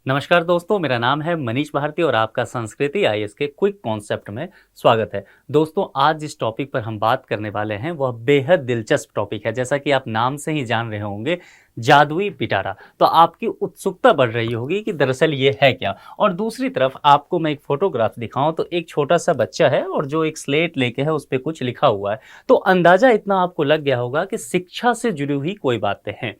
नमस्कार दोस्तों, मेरा नाम है मनीष भारती और आपका संस्कृति आईएएस के क्विक कॉन्सेप्ट में स्वागत है। दोस्तों, आज जिस टॉपिक पर हम बात करने वाले हैं वह बेहद दिलचस्प टॉपिक है। जैसा कि आप नाम से ही जान रहे होंगे, जादुई पिटारा। तो आपकी उत्सुकता बढ़ रही होगी कि दरअसल ये है क्या। और दूसरी तरफ आपको मैं एक फोटोग्राफ दिखाऊं तो एक छोटा सा बच्चा है और जो एक स्लेट लेके है उस पर कुछ लिखा हुआ है। तो अंदाजा इतना आपको लग गया होगा कि शिक्षा से जुड़ी हुई कोई बातें हैं।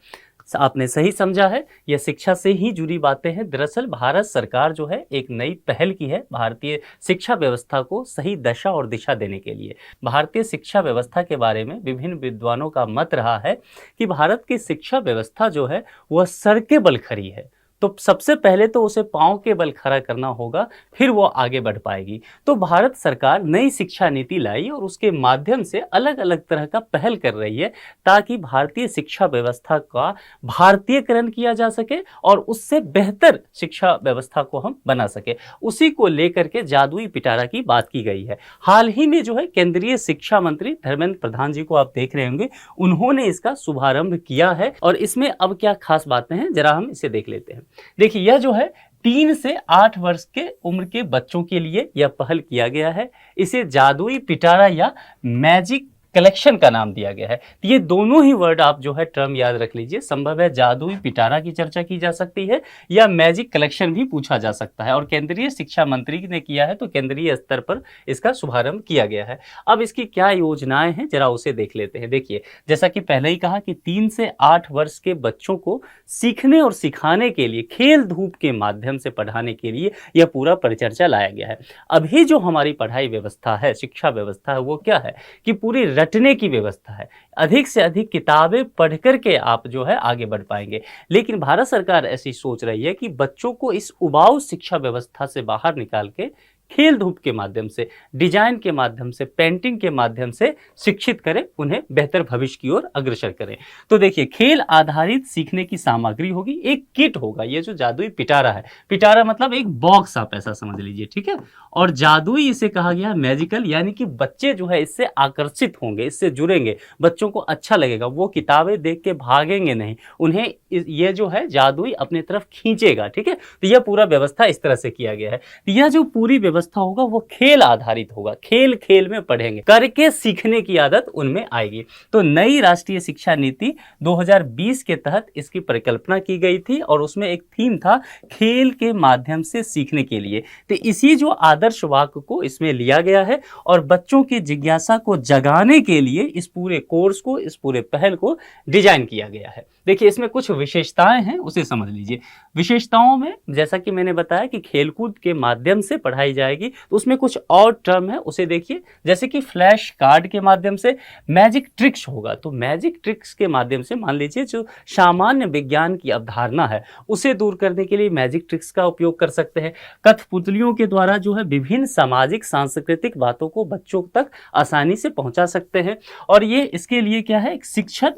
आपने सही समझा है, यह शिक्षा से ही जुड़ी बातें हैं। दरअसल भारत सरकार जो है एक नई पहल की है भारतीय शिक्षा व्यवस्था को सही दशा और दिशा देने के लिए। भारतीय शिक्षा व्यवस्था के बारे में विभिन्न विद्वानों का मत रहा है कि भारत की शिक्षा व्यवस्था जो है वह सर के बल खड़ी है। तो सबसे पहले तो उसे पांव के बल खड़ा करना होगा, फिर वो आगे बढ़ पाएगी। तो भारत सरकार नई शिक्षा नीति लाई और उसके माध्यम से अलग अलग तरह का पहल कर रही है ताकि भारतीय शिक्षा व्यवस्था का भारतीयकरण किया जा सके और उससे बेहतर शिक्षा व्यवस्था को हम बना सके। उसी को लेकर के जादुई पिटारा की बात की गई है। हाल ही में जो है केंद्रीय शिक्षा मंत्री धर्मेंद्र प्रधान जी को आप देख रहे होंगे, उन्होंने इसका शुभारंभ किया है। और इसमें अब क्या खास बातें हैं, जरा हम इसे देख लेते हैं। देखिए, यह जो है 3 से 8 वर्ष के उम्र के बच्चों के लिए यह पहल किया गया है। इसे जादुई पिटारा या मैजिक कलेक्शन का नाम दिया गया है। तो ये दोनों ही वर्ड आप जो है टर्म याद रख लीजिए। संभव है जादुई पिटारा की चर्चा की जा सकती है या मैजिक कलेक्शन भी पूछा जा सकता है। और केंद्रीय शिक्षा मंत्री ने किया है तो केंद्रीय स्तर पर इसका शुभारंभ किया गया है। अब इसकी क्या योजनाएं हैं, जरा उसे देख लेते हैं। देखिए, जैसा कि पहले ही कहा कि 3 से 8 वर्ष के बच्चों को सीखने और सिखाने के लिए, खेल धूप के माध्यम से पढ़ाने के लिए यह पूरा परिचर्चा लाया गया है। अभी जो हमारी पढ़ाई व्यवस्था है, शिक्षा व्यवस्था है, वो क्या है कि पूरी रटने की व्यवस्था है। अधिक से अधिक किताबें पढ़ करके आप जो है आगे बढ़ पाएंगे। लेकिन भारत सरकार ऐसी सोच रही है कि बच्चों को इस उबाऊ शिक्षा व्यवस्था से बाहर निकाल के खेल धूप के माध्यम से, डिजाइन के माध्यम से, पेंटिंग के माध्यम से शिक्षित करें, उन्हें बेहतर भविष्य की ओर अग्रसर करें। तो देखिए, खेल आधारित सीखने की सामग्री होगी, एक किट होगा। ये जो जादुई पिटारा है, पिटारा मतलब एक बॉक्स, आप ऐसा समझ लीजिए, ठीक है। और जादुई इसे कहा गया मैजिकल, यानी कि बच्चे जो है इससे आकर्षित होंगे, इससे जुड़ेंगे, बच्चों को अच्छा लगेगा, वो किताबें देख के भागेंगे नहीं, उन्हें ये जो है जादुई अपने तरफ खींचेगा, ठीक है। तो यह पूरा व्यवस्था इस तरह से किया गया है। यह जो पूरी व्यवस्था होगा वो खेल आधारित होगा, खेल खेल में पढ़ेंगे, करके सीखने की आदत उनमें आएगी। तो नई राष्ट्रीय शिक्षा नीति 2020 के तहत इसकी परिकल्पना की गई थी और उसमें एक थीम था खेल के माध्यम से सीखने के लिए। तो इसी जो आदर्श वाक्य को इसमें लिया गया है और बच्चों की जिज्ञासा को जगाने के लिए इस पूरे कोर्स को, इस पूरे पहल को डिजाइन किया गया है। देखिए, इसमें कुछ विशेषताएं हैं, उसे समझ लीजिए। विशेषताओं में जैसा कि मैंने बताया कि खेलकूद के माध्यम से पढ़ाई जाएगी, तो उसमें कुछ और टर्म है, उसे देखिए। जैसे कि फ्लैश कार्ड के माध्यम से मैजिक ट्रिक्स होगा। तो मैजिक ट्रिक्स के माध्यम से मान लीजिए जो सामान्य विज्ञान की अवधारणा है उसे दूर करने के लिए मैजिक ट्रिक्स का उपयोग कर सकते हैं। कठपुतलियों के द्वारा जो है विभिन्न सामाजिक सांस्कृतिक बातों को बच्चों तक आसानी से पहुंचा सकते हैं। और ये इसके लिए क्या है, एक शिक्षण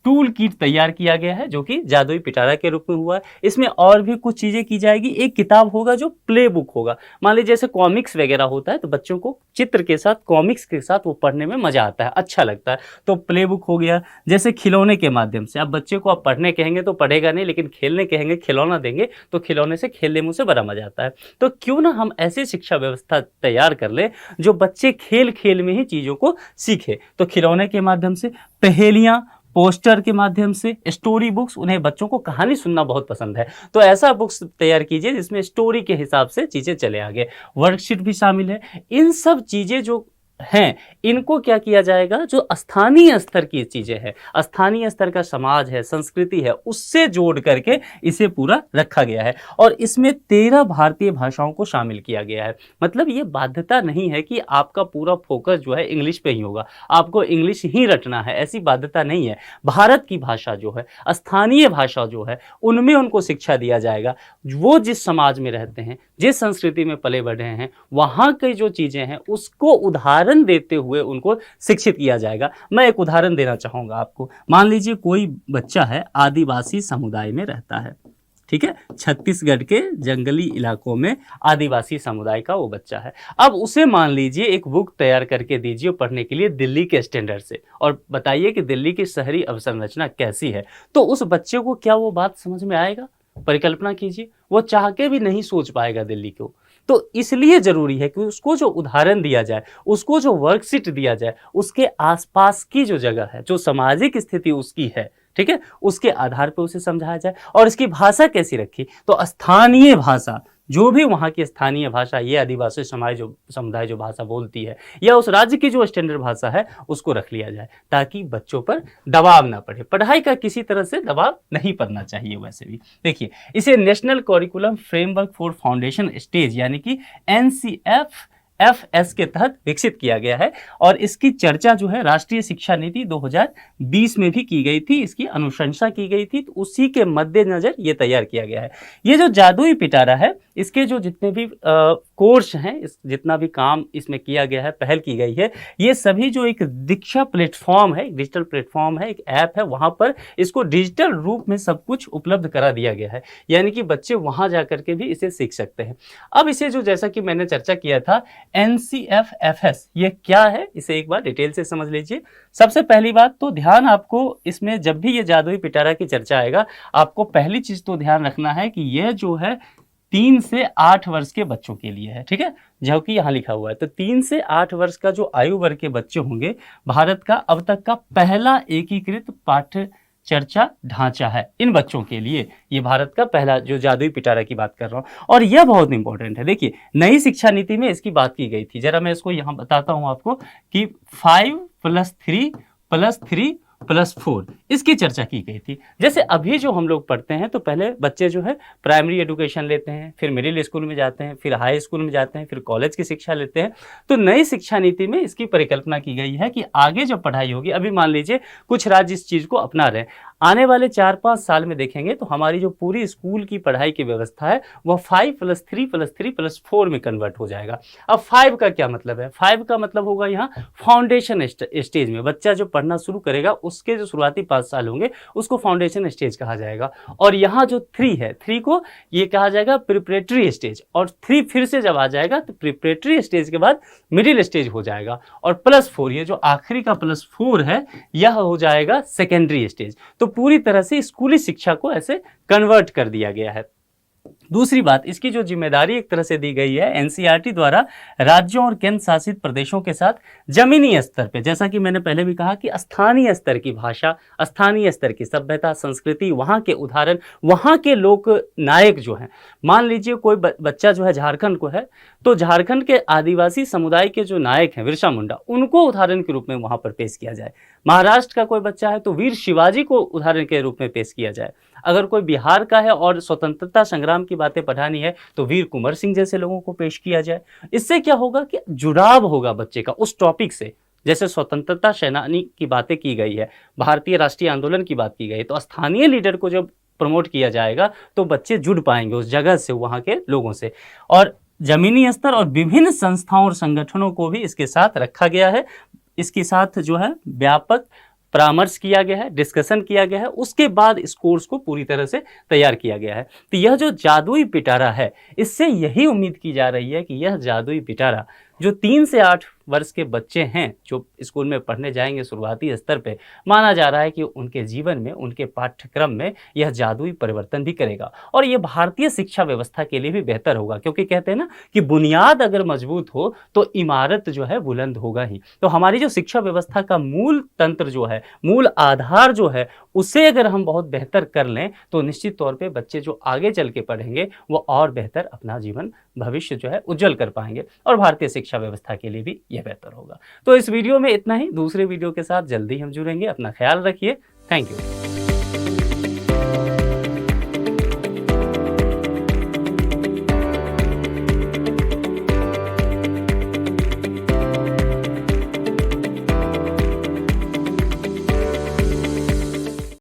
टूल किट तैयार किया गया है जो कि जादुई पिटारा के रूप में हुआ है। इसमें और भी कुछ चीजें की जाएगी। एक किताब होगा जो प्ले बुक होगा। मान लीजिए जैसे कॉमिक्स वगैरह होता है तो बच्चों को चित्र के साथ, कॉमिक्स के साथ वो पढ़ने में मजा आता है, अच्छा लगता है, तो प्ले बुक हो गया। जैसे खिलौने के माध्यम से, अब बच्चे को आप पढ़ने कहेंगे तो पढ़ेगा नहीं, लेकिन खेलने कहेंगे, खिलौना देंगे तो खिलौने से खेलने में उसे बड़ा मजा आता है। तो क्यों ना हम ऐसी शिक्षा व्यवस्था तैयार कर ले जो बच्चे खेल खेल में ही चीजों को सीखे। तो खिलौने के माध्यम से, पहेलियां, पोस्टर के माध्यम से, स्टोरी बुक्स, उन्हें बच्चों को कहानी सुनना बहुत पसंद है, तो ऐसा बुक्स तैयार कीजिए जिसमें स्टोरी के हिसाब से चीजें चले आगे। वर्कशीट भी शामिल है। इन सब चीजें जो हैं, इनको क्या किया जाएगा, जो स्थानीय स्तर की चीजें हैं, स्थानीय स्तर का समाज है, संस्कृति है, उससे जोड़ करके इसे पूरा रखा गया है। और इसमें 13 भारतीय भाषाओं को शामिल किया गया है। मतलब ये बाध्यता नहीं है कि आपका पूरा फोकस जो है इंग्लिश पे ही होगा, आपको इंग्लिश ही रटना है, ऐसी बाध्यता नहीं है। भारत की भाषा जो है, स्थानीय भाषा जो है, उनमें उनको शिक्षा दिया जाएगा। वो जिस समाज में रहते हैं, जिस संस्कृति में पले बढ़े हैं, वहाँ की जो चीजें हैं उसको उदाहरण देते हुए उनको शिक्षित किया जाएगा। मैं एक उदाहरण देना चाहूंगा आपको। मान लीजिए कोई बच्चा है, आदिवासी समुदाय में रहता है, ठीक है, छत्तीसगढ़ के जंगली इलाकों में आदिवासी समुदाय का वो बच्चा है। अब उसे मान लीजिए एक बुक तैयार करके दीजिए पढ़ने के लिए दिल्ली के स्टैंडर्ड से, और बताइए कि दिल्ली की शहरी अवसंरचना कैसी है। तो उस बच्चे को क्या वो बात समझ में आएगा? परिकल्पना कीजिए, वो चाह के भी नहीं सोच पाएगा दिल्ली को। तो इसलिए ज़रूरी है कि उसको जो उदाहरण दिया जाए, उसको जो वर्कशीट दिया जाए, उसके आसपास की जो जगह है, जो सामाजिक स्थिति उसकी है, ठीक है, उसके आधार पर उसे समझाया जाए। और इसकी भाषा कैसी रखी, तो स्थानीय भाषा, जो भी वहाँ की स्थानीय भाषा, ये आदिवासी समुदाय जो भाषा बोलती है, या उस राज्य की जो स्टैंडर्ड भाषा है, उसको रख लिया जाए, ताकि बच्चों पर दबाव ना पड़े। पढ़ाई का किसी तरह से दबाव नहीं पड़ना चाहिए। वैसे भी देखिए, इसे national curriculum framework for foundation stage यानी कि NCFFS के तहत विकसित किया गया है, और इसकी चर्चा जो है राष्ट्रीय शिक्षा नीति 2020 में भी की गई थी, इसकी अनुशंसा की गई थी, तो उसी के मद्देनजर ये तैयार किया गया है। ये जो जादुई पिटारा है, इसके जो जितने भी कोर्स हैं, जितना भी काम इसमें किया गया है, पहल की गई है, ये सभी जो एक दीक्षा प्लेटफॉर्म है, डिजिटल प्लेटफॉर्म है, एक ऐप है, वहाँ पर इसको डिजिटल रूप में सब कुछ उपलब्ध करा दिया गया है, यानी कि बच्चे वहाँ जा करके भी इसे सीख सकते हैं। अब इसे जो, जैसा कि मैंने चर्चा किया था, NCFFS ये क्या है, इसे एक बार डिटेल से समझ लीजिए। सबसे पहली बात तो ध्यान आपको इसमें, जब भी ये जादुई पिटारा की चर्चा आएगा, आपको पहली चीज तो ध्यान रखना है कि यह जो है 3 से 8 वर्ष के बच्चों के लिए है, ठीक है, जो कि यहाँ लिखा हुआ है। तो 3 से 8 वर्ष का जो आयु वर्ग के बच्चे होंगे, भारत का अब तक का पहला एकीकृत पाठ्य चर्चा ढांचा है इन बच्चों के लिए। ये भारत का पहला, जो जादुई पिटारा की बात कर रहा हूँ, और यह बहुत इंपॉर्टेंट है। देखिए, नई शिक्षा नीति में इसकी बात की गई थी, जरा मैं इसको यहाँ बताता हूँ आपको, कि 5+3+3+4 इसकी चर्चा की गई थी। जैसे अभी जो हम लोग पढ़ते हैं, तो पहले बच्चे जो है प्राइमरी एजुकेशन लेते हैं, फिर मिडिल स्कूल में जाते हैं, फिर हाई स्कूल में जाते हैं, फिर कॉलेज की शिक्षा लेते हैं। तो नई शिक्षा नीति में इसकी परिकल्पना की गई है कि आगे जब पढ़ाई होगी, अभी मान लीजिए कुछ राज्य इस चीज़ को अपना रहे हैं, आने वाले 4-5 साल में देखेंगे तो हमारी जो पूरी स्कूल की पढ़ाई की व्यवस्था है, वह 5+3+3+4 में कन्वर्ट हो जाएगा। अब 5 का क्या मतलब है? 5 का मतलब होगा यहाँ फाउंडेशन स्टेज में बच्चा जो पढ़ना शुरू करेगा, उसके जो शुरुआती 5 साल होंगे, उसको फाउंडेशन स्टेज कहा जाएगा। और यहाँ जो 3 है, 3 को ये कहा जाएगा प्रिपरेटरी स्टेज, और 3 फिर से जब आ जाएगा तो प्रिपरेटरी स्टेज के बाद मिडिल स्टेज हो जाएगा, और +4, ये जो आखिरी का +4 है, यह हो जाएगा सेकेंडरी स्टेज। तो पूरी तरह से स्कूली शिक्षा को ऐसे कन्वर्ट कर दिया गया है। दूसरी बात, इसकी जो जिम्मेदारी एक तरह से दी गई है एनसीईआरटी द्वारा राज्यों और केंद्र शासित प्रदेशों के साथ जमीनी स्तर पे, जैसा कि मैंने पहले भी कहा कि स्थानीय स्तर की भाषा, स्थानीय स्तर की सभ्यता, संस्कृति, वहाँ के उदाहरण, वहाँ के लोक नायक जो हैं, मान लीजिए कोई बच्चा जो है झारखंड को है, तो झारखंड के आदिवासी समुदाय के जो नायक हैं बिरसा मुंडा, उनको उदाहरण के रूप में वहाँ पर पेश किया जाए। महाराष्ट्र का कोई बच्चा है तो वीर शिवाजी को उदाहरण के रूप में पेश किया जाए। अगर कोई बिहार का है और स्वतंत्रता संग्राम की बातें पढ़ानी है तो वीर कुंवर सिंह जैसे लोगों को पेश किया जाए। इससे क्या होगा कि जुड़ाव होगा बच्चे का उस टॉपिक से। जैसे स्वतंत्रता सेनानी की बातें की गई है, भारतीय राष्ट्रीय आंदोलन की बात की गई, तो स्थानीय लीडर को जब प्रमोट किया जाएगा तो बच्चे जुड़ पाएंगे उस जगह से, वहाँ के लोगों से। और जमीनी स्तर और विभिन्न संस्थाओं और संगठनों को भी इसके साथ रखा गया है। इसके साथ जो है व्यापक परामर्श किया गया है, डिस्कशन किया गया है, उसके बाद इस कोर्स को पूरी तरह से तैयार किया गया है। तो यह जो जादुई पिटारा है, इससे यही उम्मीद की जा रही है कि यह जादुई पिटारा जो 3 से 8 वर्ष के बच्चे हैं जो स्कूल में पढ़ने जाएंगे शुरुआती स्तर पे, माना जा रहा है कि उनके जीवन में, उनके पाठ्यक्रम में यह जादुई परिवर्तन भी करेगा। और यह भारतीय शिक्षा व्यवस्था के लिए भी बेहतर होगा, क्योंकि कहते हैं ना कि बुनियाद अगर मजबूत हो तो इमारत जो है बुलंद होगा ही। तो हमारी जो शिक्षा व्यवस्था का मूल तंत्र जो है, मूल आधार जो है, उसे अगर हम बहुत बेहतर कर लें तो निश्चित तौर पे बच्चे जो आगे चल के पढ़ेंगे वो और बेहतर अपना जीवन भविष्य जो है उज्जवल कर पाएंगे, और भारतीय शिक्षा व्यवस्था के लिए भी यह बेहतर होगा। तो इस वीडियो में इतना ही, दूसरे वीडियो के साथ जल्दी हम जुड़ेंगे। अपना ख्याल रखिए। Thank you.